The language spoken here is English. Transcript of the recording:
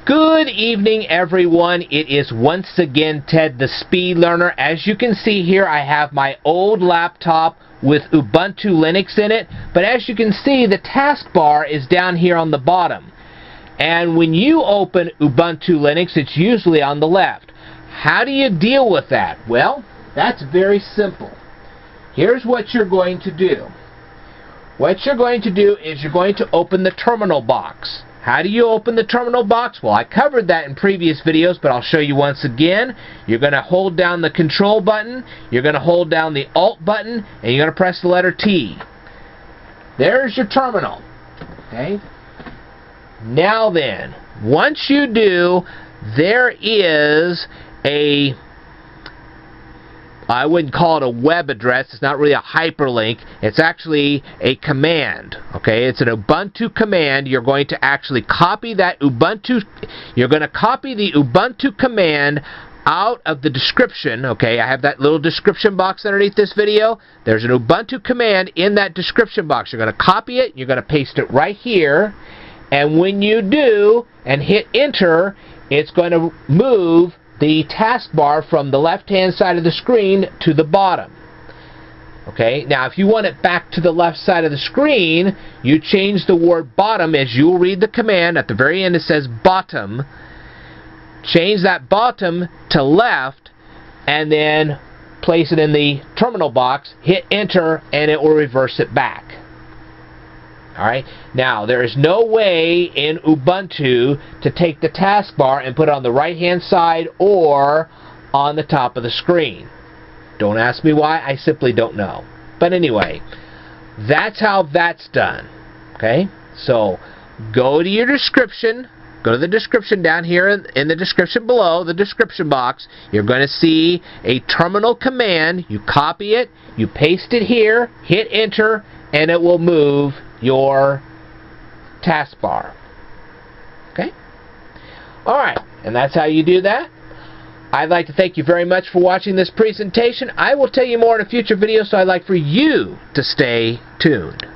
Good evening, everyone. It is once again Ted, the Speed Learner. As you can see here, I have my old laptop with Ubuntu Linux in it, but as you can see, the taskbar is down here on the bottom. And when you open Ubuntu Linux, it's usually on the left. How do you deal with that? Well, that's very simple. Here's what you're going to do. What you're going to do is you're going to open the terminal box. How do you open the terminal box? Well, I covered that in previous videos, but I'll show you once again. You're going to hold down the Control button, you're going to hold down the Alt button, and you're going to press the letter T. There's your terminal. Okay? Now then, once you do, there is a, I wouldn't call it a web address. It's not really a hyperlink. It's actually a command. Okay, it's an Ubuntu command. You're going to actually copy that Ubuntu. You're going to copy the Ubuntu command out of the description. Okay, I have that little description box underneath this video. There's an Ubuntu command in that description box. You're going to copy it. You're going to paste it right here. And when you do and hit enter, it's going to move the taskbar from the left-hand side of the screen to the bottom. Okay, now if you want it back to the left side of the screen, you change the word bottom. As you'll read the command, at the very end it says bottom. Change that bottom to left, and then place it in the terminal box, hit enter, and it will reverse it back. Alright, now there is no way in Ubuntu to take the taskbar and put it on the right hand side or on the top of the screen. Don't ask me why, I simply don't know. But anyway, that's how that's done. Okay, so go to your description, go to the description down here in the description below, the description box. You're going to see a terminal command. You copy it, you paste it here, hit enter, and it will move your taskbar. Okay? Alright, and that's how you do that. I'd like to thank you very much for watching this presentation. I will tell you more in a future video, so I'd like for you to stay tuned.